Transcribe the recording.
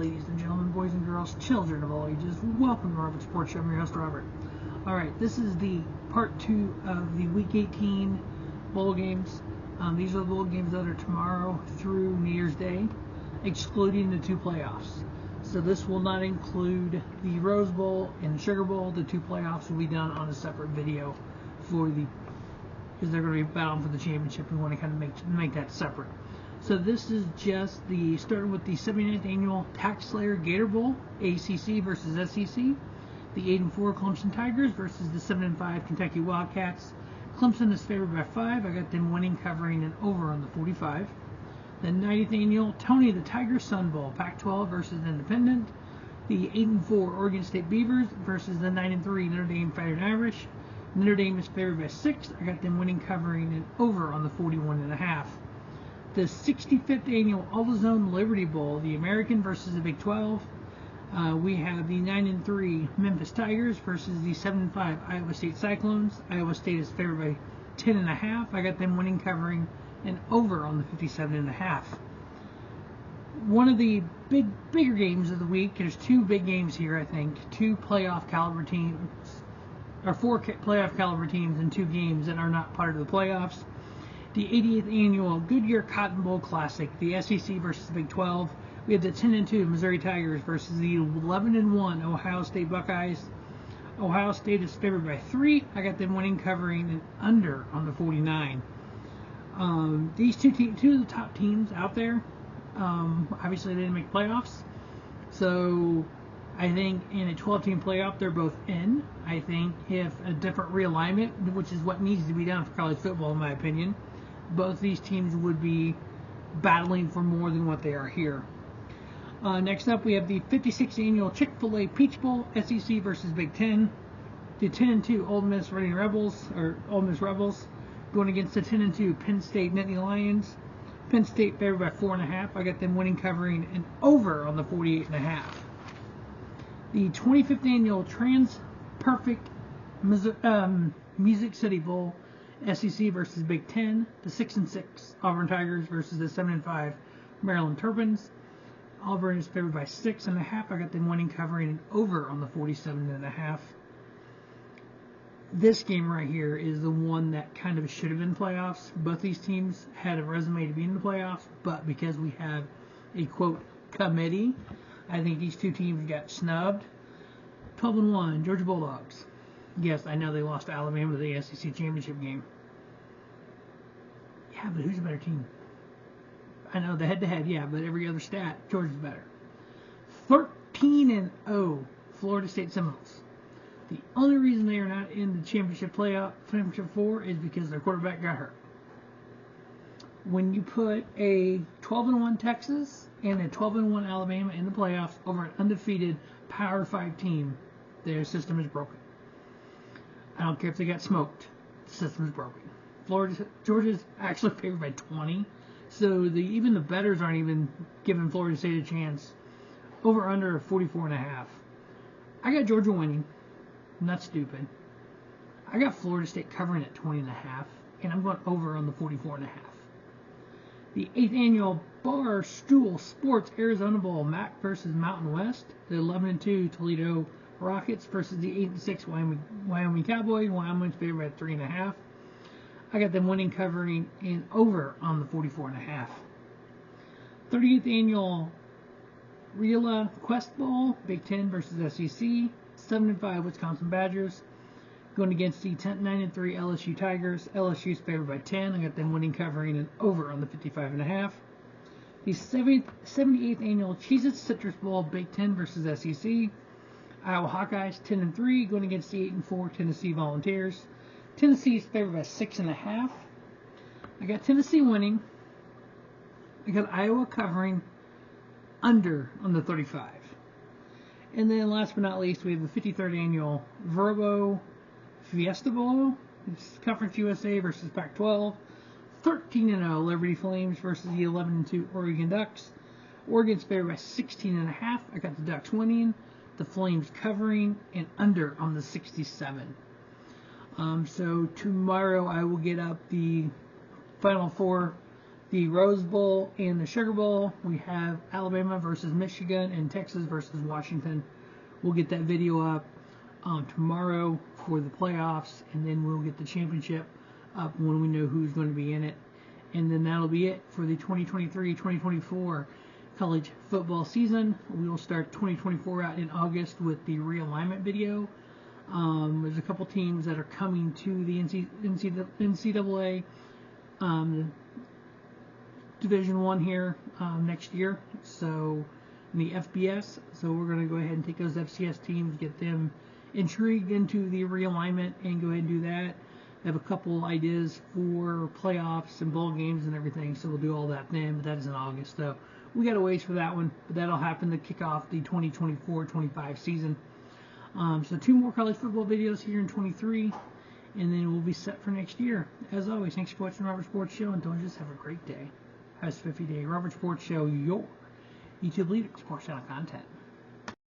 ladies and gentlemen, boys and girls, children of all ages, welcome to Robert Sports Show. I'm your host, Robert. Alright, this is the part 2 of the Week 18 bowl games. These are the bowl games that are tomorrow through New Year's Day, excluding the 2 playoffs. So this will not include the Rose Bowl and the Sugar Bowl. The 2 playoffs will be done on a separate video because they're going to be battling for the championship. We want to kind of make that separate. So this is just starting with the 79th annual Tax Slayer Gator Bowl, ACC versus SEC. The 8-4 Clemson Tigers versus the 7-5 Kentucky Wildcats. Clemson is favored by 5. I got them winning, covering, and over on the 45. The 90th annual Tony the Tiger Sun Bowl, Pac-12 versus Independent. The 8-4 Oregon State Beavers versus the 9-3 Notre Dame Fighting Irish. Notre Dame is favored by 6. I got them winning, covering, and over on the 41.5. The 65th annual AutoZone Liberty Bowl, the American versus the Big 12. We have the 9-3 Memphis Tigers versus the 7-5 Iowa State Cyclones. Iowa State is favored by 10.5. I got them winning, covering, and over on the 57.5. One of the bigger games of the week. There's 2 big games here, I think. 2 playoff caliber teams, or 4 playoff caliber teams in 2 games that are not part of the playoffs. The 80th annual Goodyear Cotton Bowl Classic, the SEC versus the Big 12. We have the 10-2 Missouri Tigers versus the 11-1 Ohio State Buckeyes. Ohio State is favored by 3. I got them winning, covering, and under on the 49. These two of the top teams out there, obviously they didn't make playoffs. So I think in a 12-team playoff, they're both in. I think if a different realignment, which is what needs to be done for college football, in my opinion, both these teams would be battling for more than what they are here. Next up, we have the 56th annual Chick-fil-A Peach Bowl, SEC versus Big 10. The 10-2 Ole Miss Rebels going against the 10-2 Penn State Nittany Lions. Penn State favored by 4.5. I got them winning, covering, and over on the 48.5. The 25th annual Trans-Perfect Music City Bowl, SEC versus Big 10. The 6-6 Auburn Tigers versus the 7-5 Maryland Terrapins. Auburn is favored by 6.5. I got them winning, covering, and over on the 47.5. This game right here is the one that kind of should have been playoffs. Both these teams had a resume to be in the playoffs, but because we have a quote committee, I think these 2 teams got snubbed. 12-1 Georgia Bulldogs. Yes, I know they lost to Alabama to the SEC championship game. Yeah, but who's a better team? I know the head-to-head, yeah, but every other stat, Georgia's better. 13-0 Florida State Seminoles. The only reason they are not in the championship 4 is because their quarterback got hurt. When you put a 12-1 Texas and a 12-1 Alabama in the playoffs over an undefeated Power 5 team, their system is broken. I don't care if they got smoked. The system is broken. Georgia's actually favored by 20. So even the bettors aren't even giving Florida State a chance. Over under 44.5. I got Georgia winning. I'm not stupid. I got Florida State covering at 20.5. And I'm going over on the 44.5. The 8th annual Barstool Sports Arizona Bowl, MAC versus Mountain West. The 11-2 Toledo Rockets versus the 8-6 Wyoming Cowboys. Wyoming's favored by 3.5. I got them winning, covering, and over on the 44.5. 30th annual Rila Quest Bowl, Big 10 versus SEC. 7-5 Wisconsin Badgers going against the 9-3 LSU Tigers. LSU's favored by 10. I got them winning, covering, and over on the 55.5. The 78th annual Cheez-It Citrus Bowl, Big 10 versus SEC. Iowa Hawkeyes 10-3 going against the 8-4 Tennessee Volunteers. Tennessee is favored by 6.5. I got Tennessee winning. I got Iowa covering, under on the 35. And then last but not least, we have the 53rd annual Verbo Fiesta Bowl. It's Conference USA versus Pac-12. 13-0 Liberty Flames versus the 11-2 Oregon Ducks. Oregon's favored by 16.5. I got the Ducks winning, the Flames covering, and under on the 67. So tomorrow I will get up the Final Four the Rose Bowl and the Sugar Bowl. We have Alabama versus Michigan and Texas versus Washington. We'll get that video up tomorrow for the playoffs, and then we'll get the championship up when we know who's going to be in it. And then that'll be it for the 2023-2024 college football season. We will start 2024 out in August with the realignment video. There's a couple teams that are coming to the NCAA Division I here next year. So in the FBS. So we're going to go ahead and take those FCS teams, get them intrigued into the realignment, and go ahead and do that. I have a couple ideas for playoffs and bowl games and everything, so we'll do all that then, but that is in August. So we got to wait for that one, but that'll happen to kick off the 2024-25 season. So 2 more college football videos here in 23, and then we'll be set for next year. As always, thanks for watching Robert Sports Show, and don't just have a great day. Have a 50 day. Robert Sports Show, your YouTube leader, sports channel content.